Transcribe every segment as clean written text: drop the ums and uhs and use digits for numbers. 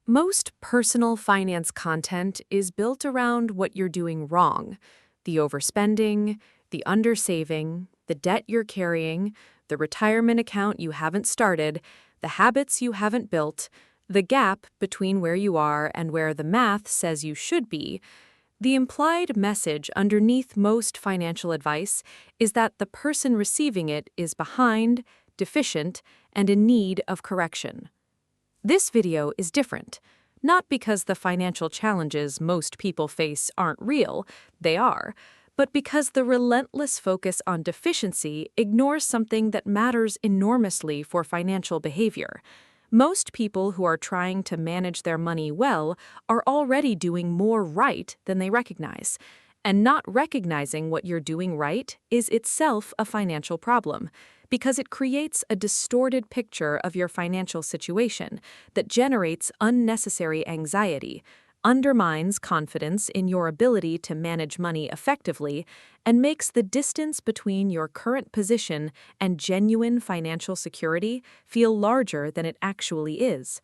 Most personal finance content is built around what you're doing wrong: the overspending, the undersaving, the debt you're carrying, the retirement account you haven't started, the habits you haven't built, the gap between where you are and where the math says you should be. The implied message underneath most financial advice is that the person receiving it is behind, deficient, and in need of correction. This video is different, not because the financial challenges most people face aren't real, they are, but because the relentless focus on deficiency ignores something that matters enormously for financial behavior. Most people who are trying to manage their money well are already doing more right than they recognize. And not recognizing what you're doing right is itself a financial problem, because it creates a distorted picture of your financial situation that generates unnecessary anxiety, undermines confidence in your ability to manage money effectively, and makes the distance between your current position and genuine financial security feel larger than it actually is.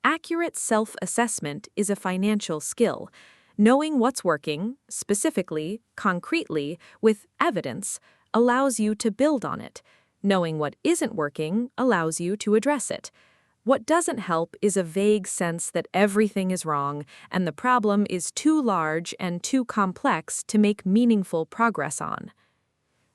Accurate self-assessment is a financial skill. Knowing what's working, specifically, concretely, with evidence, allows you to build on it. Knowing what isn't working allows you to address it. What doesn't help is a vague sense that everything is wrong and the problem is too large and too complex to make meaningful progress on.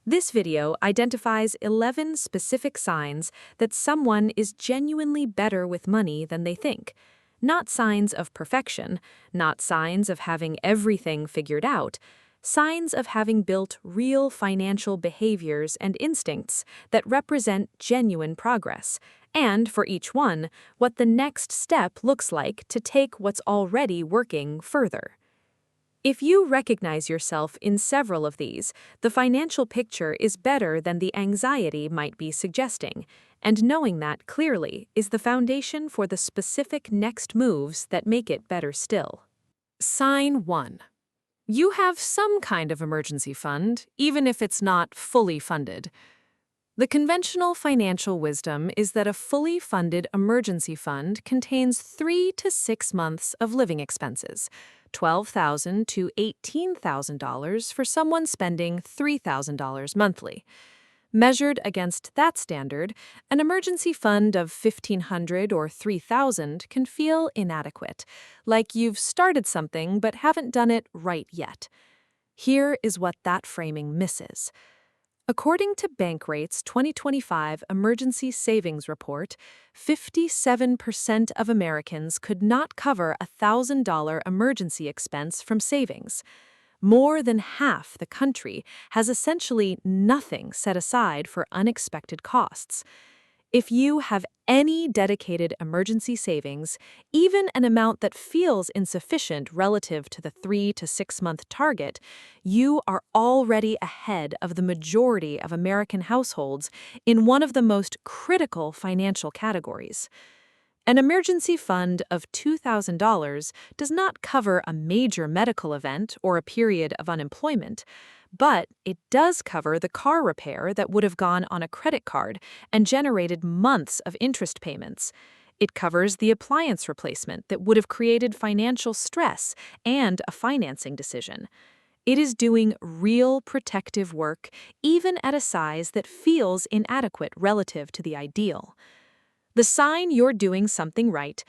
This video identifies 11 specific signs that someone is genuinely better with money than they think. Not signs of perfection, not signs of having everything figured out, signs of having built real financial behaviors and instincts that represent genuine progress, and for each one, what the next step looks like to take what's already working further. If you recognize yourself in several of these, the financial picture is better than the anxiety might be suggesting, and knowing that clearly is the foundation for the specific next moves that make it better still. Sign 1. You have some kind of emergency fund, even if it's not fully funded. The conventional financial wisdom is that a fully funded emergency fund contains 3 to 6 months of living expenses, $12,000 to $18,000 for someone spending $3,000 monthly. Measured against that standard, an emergency fund of $1,500 or $3,000 can feel inadequate, like you've started something but haven't done it right yet. Here is what that framing misses. According to Bankrate's 2025 Emergency Savings Report, 57% of Americans could not cover a $1,000 emergency expense from savings. More than half the country has essentially nothing set aside for unexpected costs. If you have any dedicated emergency savings, even an amount that feels insufficient relative to the 3 to 6 month target, you are already ahead of the majority of American households in one of the most critical financial categories. An emergency fund of $2,000 does not cover a major medical event or a period of unemployment, but it does cover the car repair that would have gone on a credit card and generated months of interest payments. It covers the appliance replacement that would have created financial stress and a financing decision. It is doing real protective work, even at a size that feels inadequate relative to the ideal. The sign you're doing something right: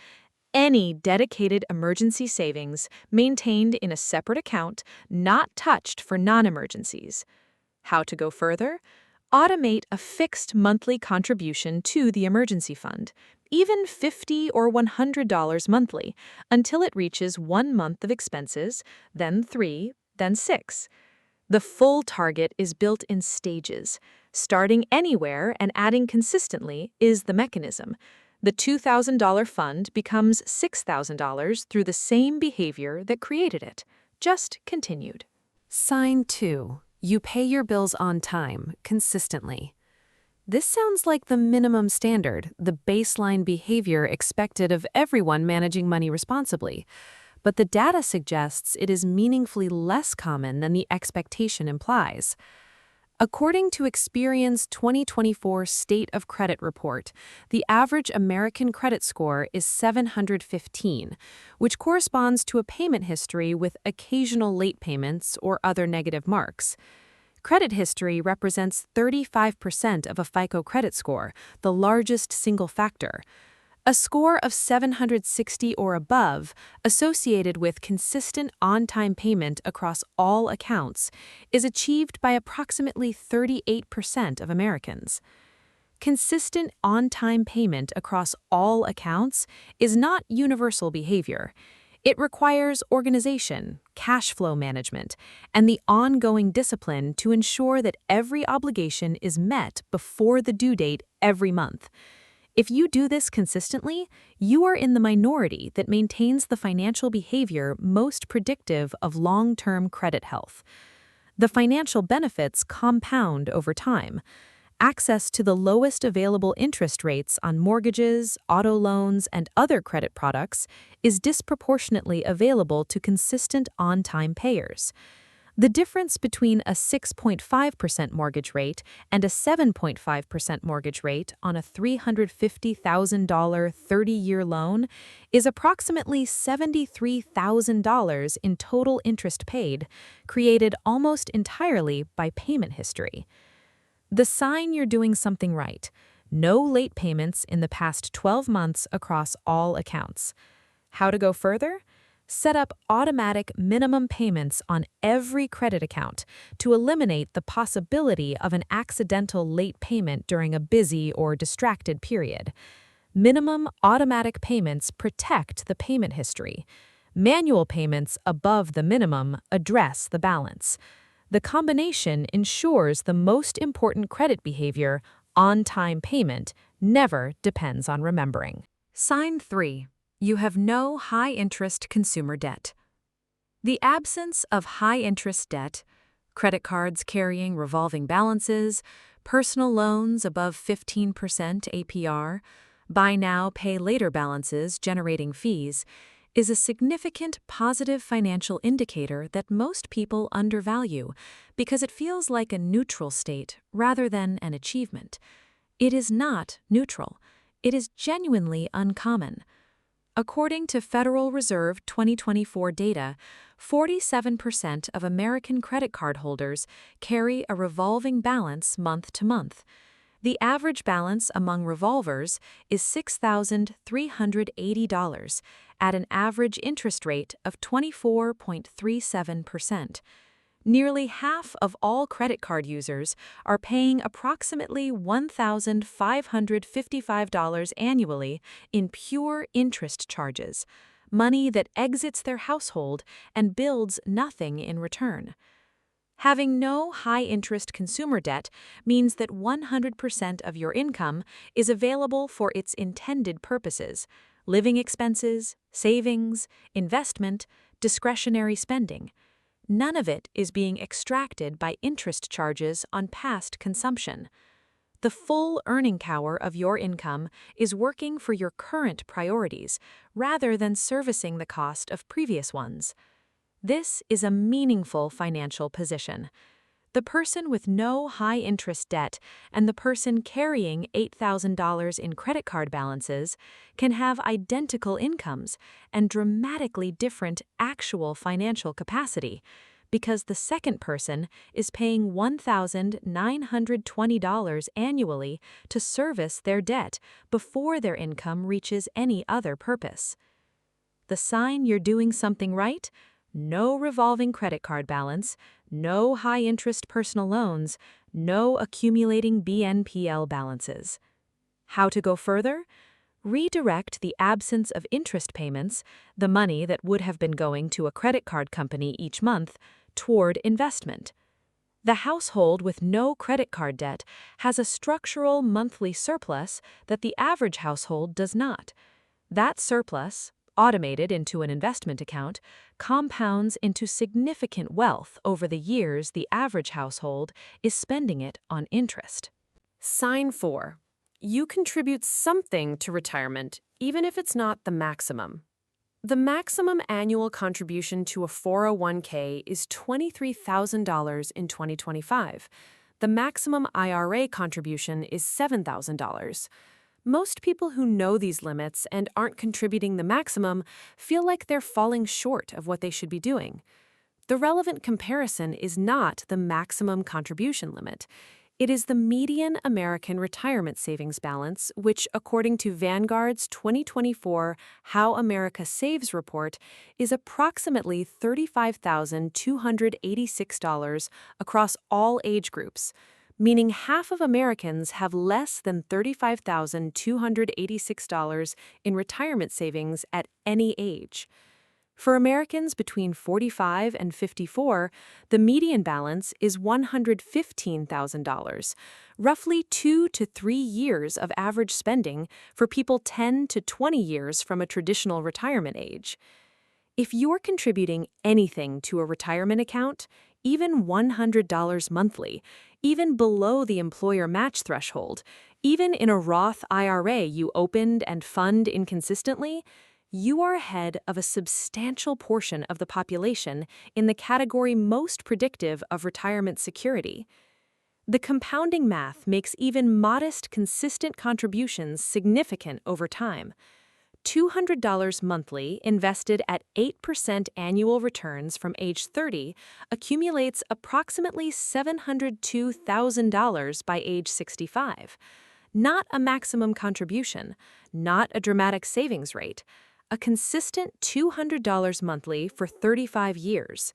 any dedicated emergency savings maintained in a separate account, not touched for non-emergencies. How to go further? Automate a fixed monthly contribution to the emergency fund, even $50 or $100 monthly, until it reaches 1 month of expenses, then 3, then 6. The full target is built in stages. Starting anywhere and adding consistently is the mechanism. The $2,000 fund becomes $6,000 through the same behavior that created it, just continued. Sign 2. You pay your bills on time, consistently. This sounds like the minimum standard, the baseline behavior expected of everyone managing money responsibly. But the data suggests it is meaningfully less common than the expectation implies. According to Experian's 2024 State of Credit Report, the average American credit score is 715, which corresponds to a payment history with occasional late payments or other negative marks. Credit history represents 35% of a FICO credit score, the largest single factor. A score of 760 or above, associated with consistent on-time payment across all accounts, is achieved by approximately 38% of Americans. Consistent on-time payment across all accounts is not universal behavior. It requires organization, cash flow management, and the ongoing discipline to ensure that every obligation is met before the due date every month. If you do this consistently, you are in the minority that maintains the financial behavior most predictive of long-term credit health. The financial benefits compound over time. Access to the lowest available interest rates on mortgages, auto loans, and other credit products is disproportionately available to consistent on-time payers. The difference between a 6.5% mortgage rate and a 7.5% mortgage rate on a $350,000 30-year loan is approximately $73,000 in total interest paid, created almost entirely by payment history. The sign you're doing something right: no late payments in the past 12 months across all accounts. How to go further? Set up automatic minimum payments on every credit account to eliminate the possibility of an accidental late payment during a busy or distracted period. Minimum automatic payments protect the payment history. Manual payments above the minimum address the balance. The combination ensures the most important credit behavior, on-time payment, never depends on remembering. Sign 3. You have no high-interest consumer debt. The absence of high-interest debt, credit cards carrying revolving balances, personal loans above 15% APR, buy now, pay later balances generating fees, is a significant positive financial indicator that most people undervalue because it feels like a neutral state rather than an achievement. It is not neutral. It is genuinely uncommon. According to Federal Reserve 2024 data, 47% of American credit card holders carry a revolving balance month to month. The average balance among revolvers is $6,380 at an average interest rate of 24.37%. Nearly half of all credit card users are paying approximately $1,555 annually in pure interest charges, money that exits their household and builds nothing in return. Having no high-interest consumer debt means that 100% of your income is available for its intended purposes: living expenses, savings, investment, discretionary spending. None of it is being extracted by interest charges on past consumption. The full earning power of your income is working for your current priorities rather than servicing the cost of previous ones. This is a meaningful financial position. The person with no high-interest debt and the person carrying $8,000 in credit card balances can have identical incomes and dramatically different actual financial capacity, because the second person is paying $1,920 annually to service their debt before their income reaches any other purpose. The sign you're doing something right? No revolving credit card balance, no high-interest personal loans, no accumulating BNPL balances. How to go further? Redirect the absence of interest payments, the money that would have been going to a credit card company each month, toward investment. The household with no credit card debt has a structural monthly surplus that the average household does not. That surplus, automated into an investment account, compounds into significant wealth over the years the average household is spending it on interest. Sign 4. You contribute something to retirement, even if it's not the maximum. The maximum annual contribution to a 401k is $23,000 in 2025, The maximum IRA contribution is $7,000. Most people who know these limits and aren't contributing the maximum feel like they're falling short of what they should be doing. The relevant comparison is not the maximum contribution limit. It is the median American retirement savings balance, which, according to Vanguard's 2024 How America Saves report, is approximately $35,286 across all age groups, meaning half of Americans have less than $35,286 in retirement savings at any age. For Americans between 45 and 54, the median balance is $115,000, roughly 2 to 3 years of average spending for people 10 to 20 years from a traditional retirement age. If you're contributing anything to a retirement account, even $100 monthly, even below the employer match threshold, even in a Roth IRA you opened and fund inconsistently, you are ahead of a substantial portion of the population in the category most predictive of retirement security. The compounding math makes even modest, consistent contributions significant over time. $200 monthly invested at 8% annual returns from age 30 accumulates approximately $702,000 by age 65. Not a maximum contribution, not a dramatic savings rate. A consistent $200 monthly for 35 years.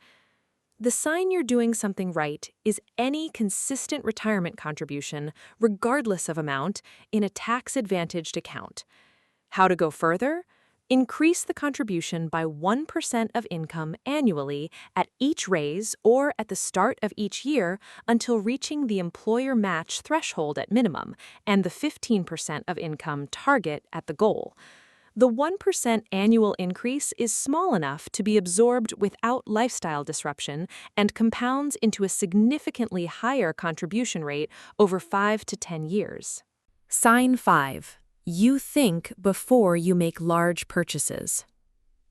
The sign you're doing something right is any consistent retirement contribution, regardless of amount, in a tax-advantaged account. How to go further? Increase the contribution by 1% of income annually at each raise or at the start of each year until reaching the employer match threshold at minimum and the 15% of income target at the goal. The 1% annual increase is small enough to be absorbed without lifestyle disruption and compounds into a significantly higher contribution rate over 5 to 10 years. Sign 5. You think before you make large purchases.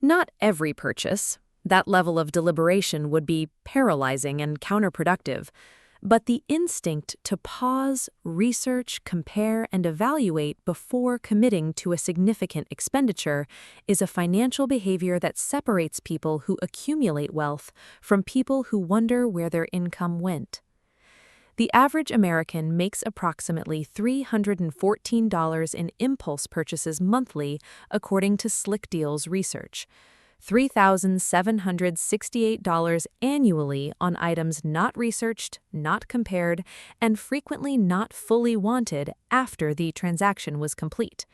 Not every purchase. That level of deliberation would be paralyzing and counterproductive. But the instinct to pause, research, compare, and evaluate before committing to a significant expenditure is a financial behavior that separates people who accumulate wealth from people who wonder where their income went. The average American makes approximately $314 in impulse purchases monthly, according to Slick Deal's research. $3,768 annually on items not researched, not compared, and frequently not fully wanted after the transaction was complete.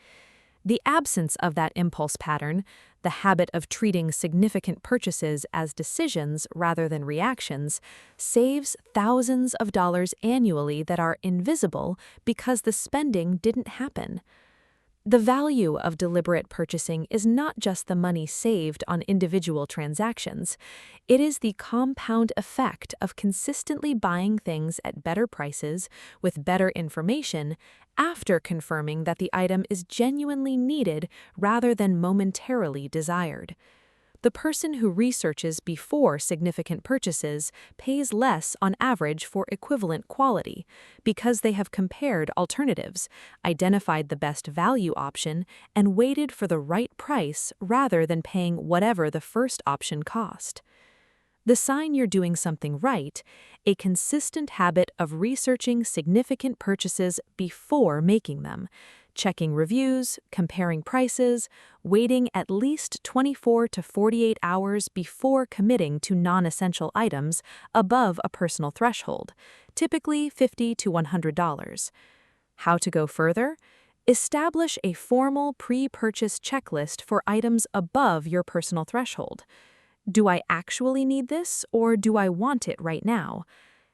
The absence of that impulse pattern, the habit of treating significant purchases as decisions rather than reactions, saves thousands of dollars annually that are invisible because the spending didn't happen. The value of deliberate purchasing is not just the money saved on individual transactions. It is the compound effect of consistently buying things at better prices with better information after confirming that the item is genuinely needed rather than momentarily desired. The person who researches before significant purchases pays less on average for equivalent quality because they have compared alternatives, identified the best value option, and waited for the right price rather than paying whatever the first option cost. The sign you're doing something right, a consistent habit of researching significant purchases before making them, checking reviews, comparing prices, waiting at least 24 to 48 hours before committing to non-essential items above a personal threshold, typically $50 to $100. How to go further? Establish a formal pre-purchase checklist for items above your personal threshold. Do I actually need this, or do I want it right now?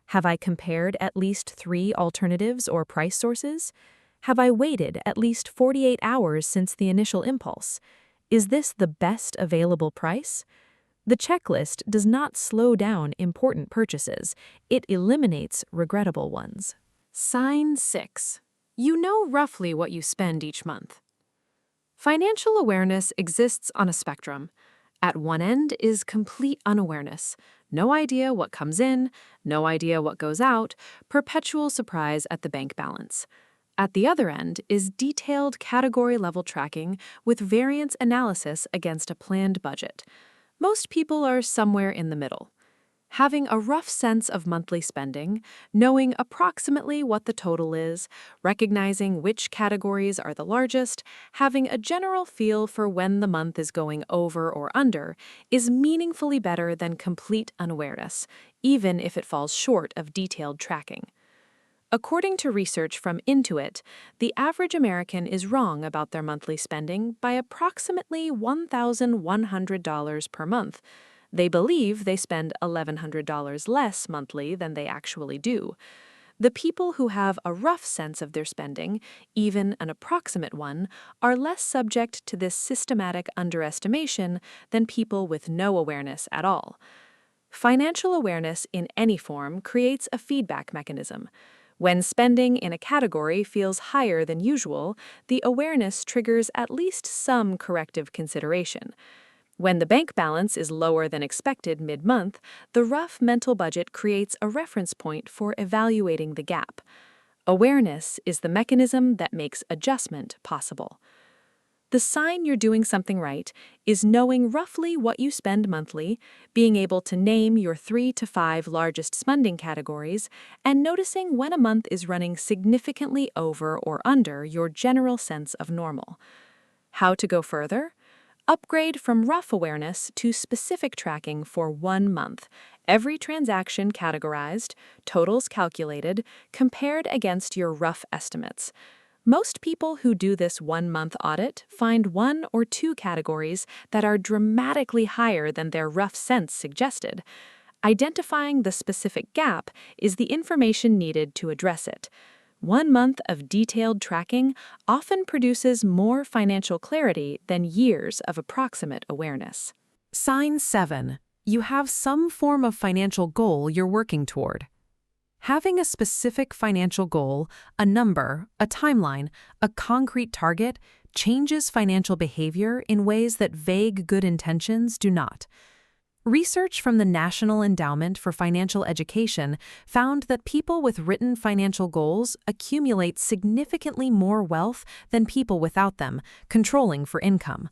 Have I compared at least 3 alternatives or price sources? Have I waited at least 48 hours since the initial impulse? Is this the best available price? The checklist does not slow down important purchases. It eliminates regrettable ones. Sign 6. You know roughly what you spend each month. Financial awareness exists on a spectrum. At one end is complete unawareness. No idea what comes in, no idea what goes out, perpetual surprise at the bank balance. At the other end is detailed category-level tracking with variance analysis against a planned budget. Most people are somewhere in the middle. Having a rough sense of monthly spending, knowing approximately what the total is, recognizing which categories are the largest, having a general feel for when the month is going over or under, is meaningfully better than complete unawareness, even if it falls short of detailed tracking. According to research from Intuit, the average American is wrong about their monthly spending by approximately $1,100 per month. They believe they spend $1,100 less monthly than they actually do. The people who have a rough sense of their spending, even an approximate one, are less subject to this systematic underestimation than people with no awareness at all. Financial awareness in any form creates a feedback mechanism. When spending in a category feels higher than usual, the awareness triggers at least some corrective consideration. When the bank balance is lower than expected mid-month, the rough mental budget creates a reference point for evaluating the gap. Awareness is the mechanism that makes adjustment possible. The sign you're doing something right is knowing roughly what you spend monthly, being able to name your 3 to 5 largest spending categories, and noticing when a month is running significantly over or under your general sense of normal. How to go further? Upgrade from rough awareness to specific tracking for 1 month. Every transaction categorized, totals calculated, compared against your rough estimates. Most people who do this 1-month audit find 1 or 2 categories that are dramatically higher than their rough sense suggested. Identifying the specific gap is the information needed to address it. 1 month of detailed tracking often produces more financial clarity than years of approximate awareness. Sign 7. You have some form of financial goal you're working toward. Having a specific financial goal, a number, a timeline, a concrete target, changes financial behavior in ways that vague good intentions do not. Research from the National Endowment for Financial Education found that people with written financial goals accumulate significantly more wealth than people without them, controlling for income.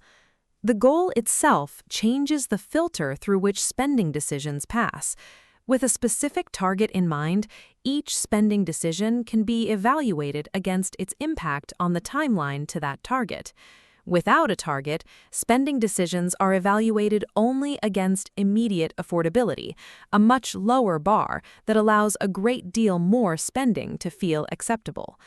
The goal itself changes the filter through which spending decisions pass. With a specific target in mind, each spending decision can be evaluated against its impact on the timeline to that target. Without a target, spending decisions are evaluated only against immediate affordability, a much lower bar that allows a great deal more spending to feel acceptable.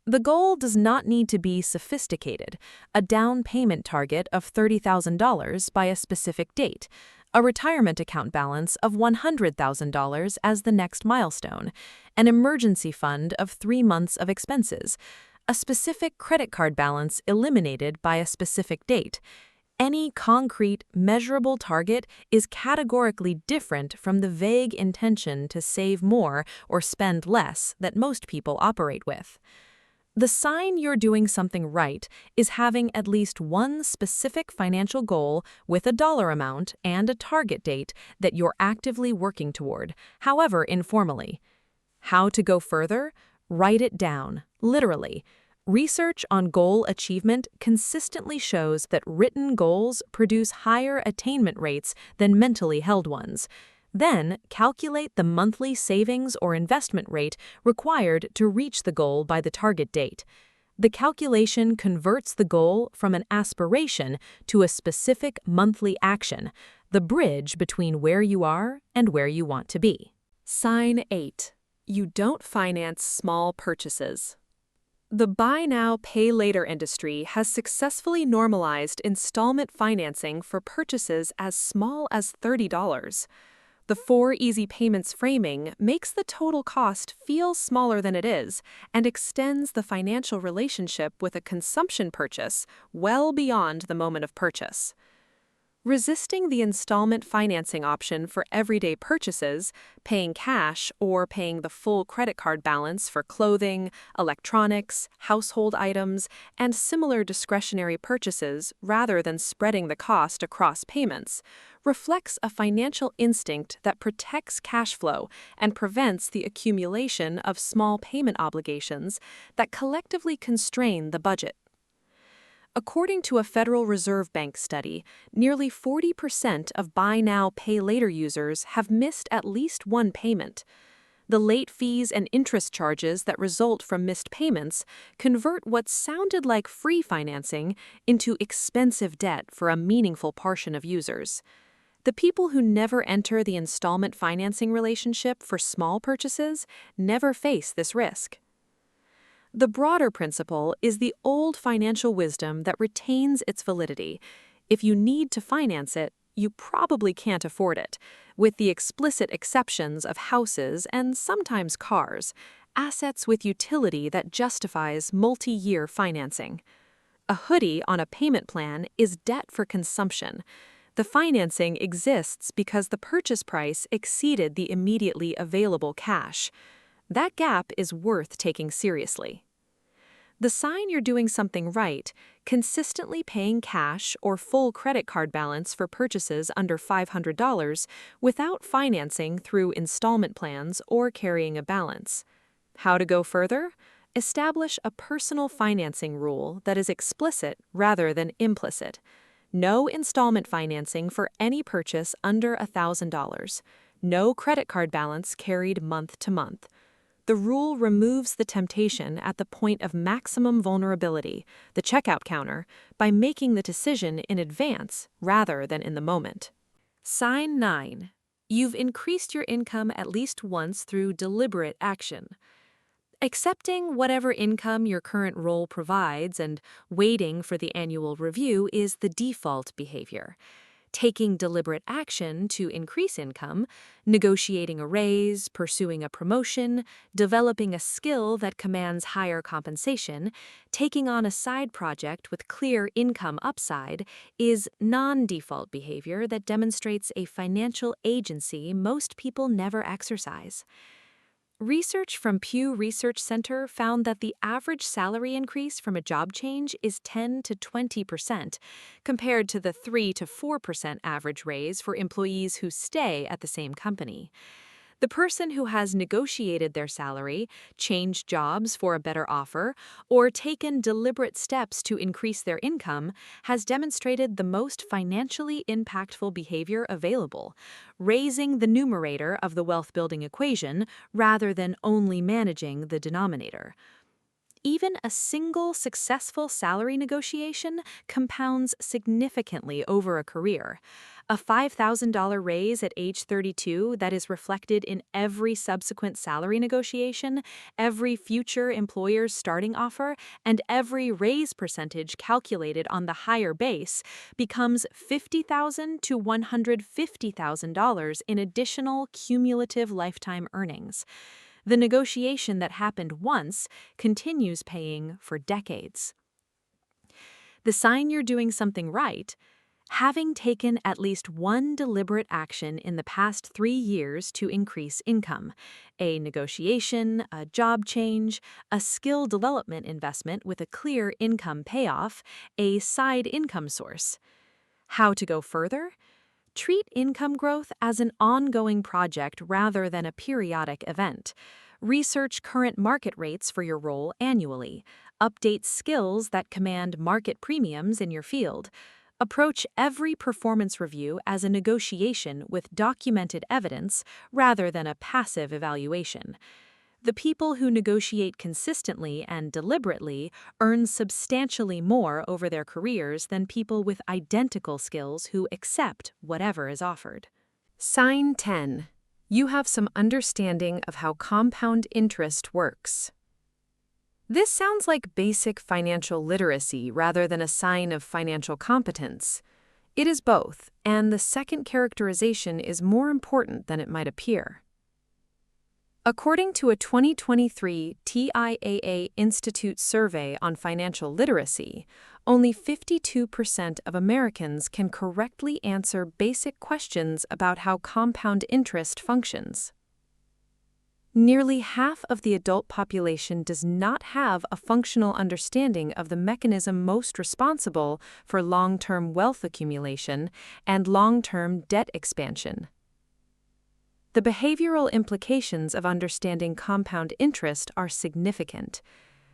The goal does not need to be sophisticated, a down payment target of $30,000 by a specific date, a retirement account balance of $100,000 as the next milestone, an emergency fund of 3 months of expenses, a specific credit card balance eliminated by a specific date. Any concrete, measurable target is categorically different from the vague intention to save more or spend less that most people operate with. The sign you're doing something right is having at least one specific financial goal with a dollar amount and a target date that you're actively working toward, however informally. How to go further? Write it down, literally. Research on goal achievement consistently shows that written goals produce higher attainment rates than mentally held ones. Then, calculate the monthly savings or investment rate required to reach the goal by the target date. The calculation converts the goal from an aspiration to a specific monthly action, the bridge between where you are and where you want to be. Sign 8. You don't finance small purchases. The buy now, pay later industry has successfully normalized installment financing for purchases as small as $30. The 4 easy payments framing makes the total cost feel smaller than it is and extends the financial relationship with a consumption purchase well beyond the moment of purchase. Resisting the installment financing option for everyday purchases, paying cash, or paying the full credit card balance for clothing, electronics, household items, and similar discretionary purchases rather than spreading the cost across payments, reflects a financial instinct that protects cash flow and prevents the accumulation of small payment obligations that collectively constrain the budget. According to a Federal Reserve Bank study, nearly 40% of Buy Now, Pay Later users have missed at least one payment. The late fees and interest charges that result from missed payments convert what sounded like free financing into expensive debt for a meaningful portion of users. The people who never enter the installment financing relationship for small purchases never face this risk. The broader principle is the old financial wisdom that retains its validity. If you need to finance it, you probably can't afford it, with the explicit exceptions of houses and sometimes cars, assets with utility that justifies multi-year financing. A hoodie on a payment plan is debt for consumption. The financing exists because the purchase price exceeded the immediately available cash. That gap is worth taking seriously. The sign you're doing something right, consistently paying cash or full credit card balance for purchases under $500 without financing through installment plans or carrying a balance. How to go further? Establish a personal financing rule that is explicit rather than implicit. No installment financing for any purchase under $1,000. No credit card balance carried month to month. The rule removes the temptation at the point of maximum vulnerability, the checkout counter, by making the decision in advance rather than in the moment. Sign 9. You've increased your income at least once through deliberate action. Accepting whatever income your current role provides and waiting for the annual review is the default behavior. Taking deliberate action to increase income, negotiating a raise, pursuing a promotion, developing a skill that commands higher compensation, taking on a side project with clear income upside, is non-default behavior that demonstrates a financial agency most people never exercise. Research from Pew Research Center found that the average salary increase from a job change is 10 to 20%, compared to the 3 to 4% average raise for employees who stay at the same company. The person who has negotiated their salary, changed jobs for a better offer, or taken deliberate steps to increase their income has demonstrated the most financially impactful behavior available, raising the numerator of the wealth-building equation rather than only managing the denominator. Even a single successful salary negotiation compounds significantly over a career. A $5,000 raise at age 32 that is reflected in every subsequent salary negotiation, every future employer's starting offer, and every raise percentage calculated on the higher base becomes $50,000 to $150,000 in additional cumulative lifetime earnings. The negotiation that happened once continues paying for decades. The sign you're doing something right: having taken at least one deliberate action in the past 3 years to increase income, a negotiation, a job change, a skill development investment with a clear income payoff, a side income source. How to go further? Treat income growth as an ongoing project rather than a periodic event. Research current market rates for your role annually. Update skills that command market premiums in your field. Approach every performance review as a negotiation with documented evidence rather than a passive evaluation. The people who negotiate consistently and deliberately earn substantially more over their careers than people with identical skills who accept whatever is offered. Sign 10. You have some understanding of how compound interest works. This sounds like basic financial literacy rather than a sign of financial competence. It is both, and the second characterization is more important than it might appear. According to a 2023 TIAA Institute survey on financial literacy, Only 52% of Americans can correctly answer basic questions about how compound interest functions. Nearly half of the adult population does not have a functional understanding of the mechanism most responsible for long-term wealth accumulation and long-term debt expansion. The behavioral implications of understanding compound interest are significant.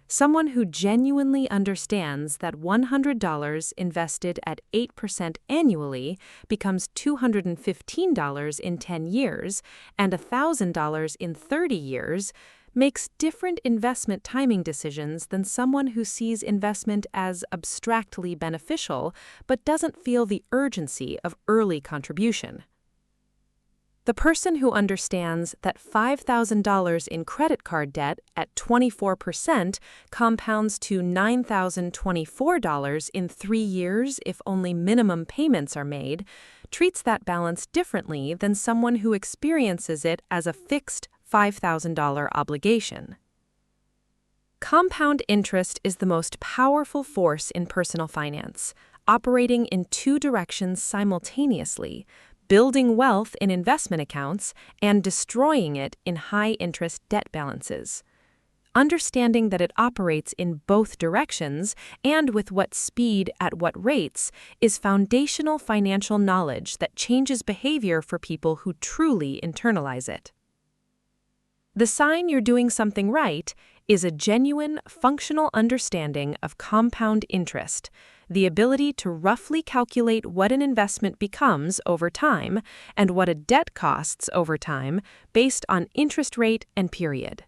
Someone who genuinely understands that $100 invested at 8% annually becomes $215 in 10 years and $1,000 in 30 years makes different investment timing decisions than someone who sees investment as abstractly beneficial but doesn't feel the urgency of early contribution. The person who understands that $5,000 in credit card debt at 24% compounds to $9,024 in 3 years if only minimum payments are made, treats that balance differently than someone who experiences it as a fixed $5,000 obligation. Compound interest is the most powerful force in personal finance, operating in two directions simultaneously: building wealth in investment accounts and destroying it in high-interest debt balances. Understanding that it operates in both directions and with what speed at what rates is foundational financial knowledge that changes behavior for people who truly internalize it. The sign you're doing something right is a genuine, functional understanding of compound interest, the ability to roughly calculate what an investment becomes over time and what a debt costs over time based on interest rate and period.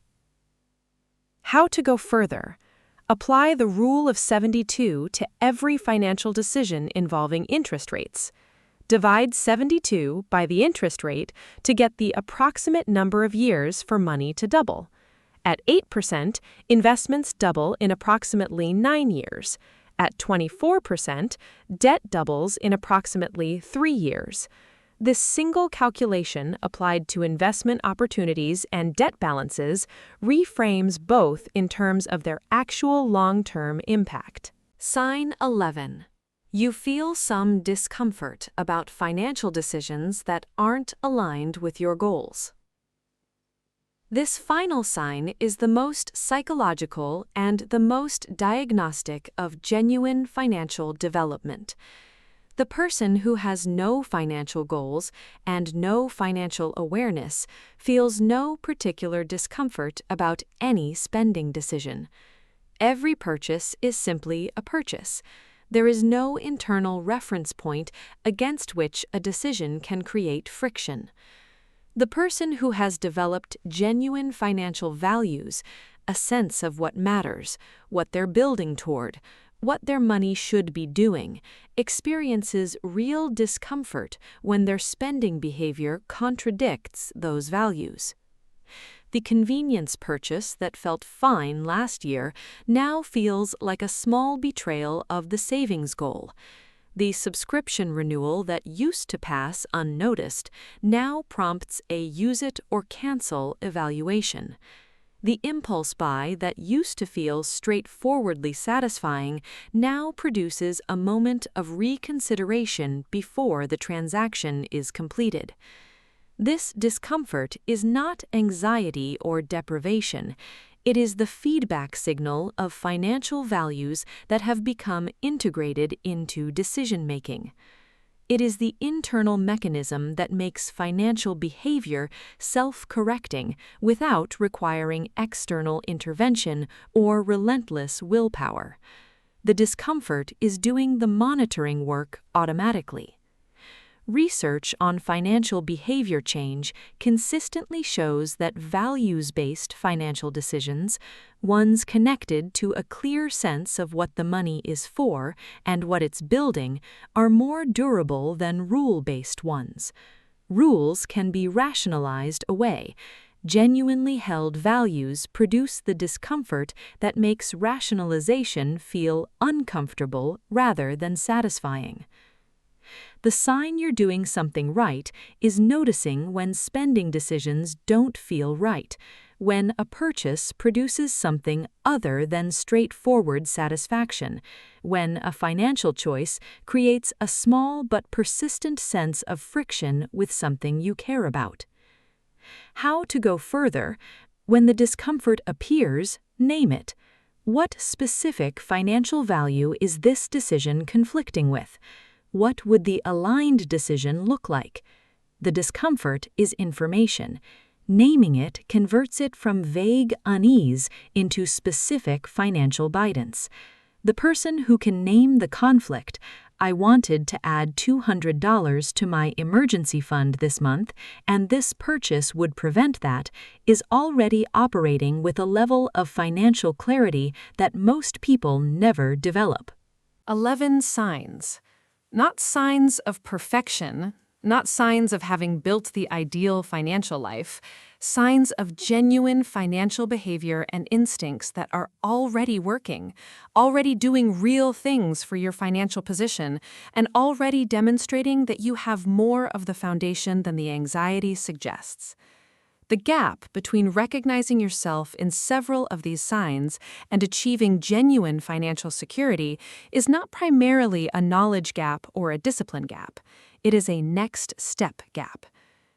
How to go further? Apply the Rule of 72 to every financial decision involving interest rates. Divide 72 by the interest rate to get the approximate number of years for money to double. At 8%, investments double in approximately 9 years. At 24%, debt doubles in approximately 3 years. This single calculation applied to investment opportunities and debt balances reframes both in terms of their actual long-term impact. Sign 11. You feel some discomfort about financial decisions that aren't aligned with your goals. This final sign is the most psychological and the most diagnostic of genuine financial development. The person who has no financial goals and no financial awareness feels no particular discomfort about any spending decision. Every purchase is simply a purchase. There is no internal reference point against which a decision can create friction. The person who has developed genuine financial values, a sense of what matters, what they're building toward, what their money should be doing, experiences real discomfort when their spending behavior contradicts those values. The convenience purchase that felt fine last year now feels like a small betrayal of the savings goal. The subscription renewal that used to pass unnoticed now prompts a use it or cancel evaluation. The impulse buy that used to feel straightforwardly satisfying now produces a moment of reconsideration before the transaction is completed. This discomfort is not anxiety or deprivation. It is the feedback signal of financial values that have become integrated into decision-making. It is the internal mechanism that makes financial behavior self-correcting without requiring external intervention or relentless willpower. The discomfort is doing the monitoring work automatically. Research on financial behavior change consistently shows that values-based financial decisions, ones connected to a clear sense of what the money is for and what it's building, are more durable than rule-based ones. Rules can be rationalized away. Genuinely held values produce the discomfort that makes rationalization feel uncomfortable rather than satisfying. The sign you're doing something right is noticing when spending decisions don't feel right, when a purchase produces something other than straightforward satisfaction, when a financial choice creates a small but persistent sense of friction with something you care about. How to go further? When the discomfort appears, name it. What specific financial value is this decision conflicting with? What would the aligned decision look like? The discomfort is information. Naming it converts it from vague unease into specific financial guidance. The person who can name the conflict, I wanted to add $200 to my emergency fund this month, and this purchase would prevent that, is already operating with a level of financial clarity that most people never develop. 11 signs. Not signs of perfection, not signs of having built the ideal financial life, signs of genuine financial behavior and instincts that are already working, already doing real things for your financial position, and already demonstrating that you have more of the foundation than the anxiety suggests. The gap between recognizing yourself in several of these signs and achieving genuine financial security is not primarily a knowledge gap or a discipline gap. It is a next step gap.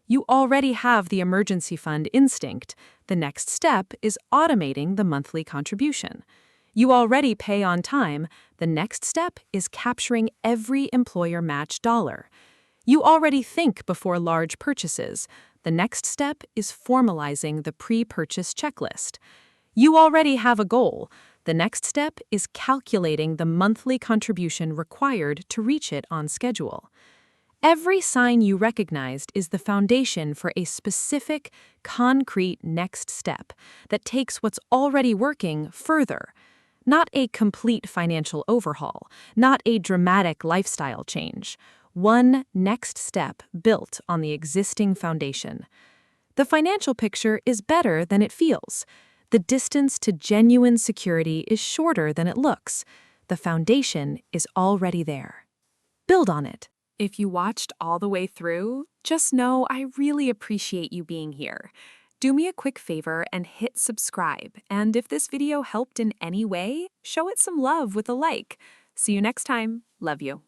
You already have the emergency fund instinct. The next step is automating the monthly contribution. You already pay on time. The next step is capturing every employer match dollar. You already think before large purchases. The next step is formalizing the pre-purchase checklist. You already have a goal. The next step is calculating the monthly contribution required to reach it on schedule. Every sign you recognized is the foundation for a specific, concrete next step that takes what's already working further. Not a complete financial overhaul, not a dramatic lifestyle change. One next step built on the existing foundation. The financial picture is better than it feels. The distance to genuine security is shorter than it looks. The foundation is already there. Build on it. If you watched all the way through, just know I really appreciate you being here. Do me a quick favor and hit subscribe, and if this video helped in any way, show it some love with a like. See you next time. Love you.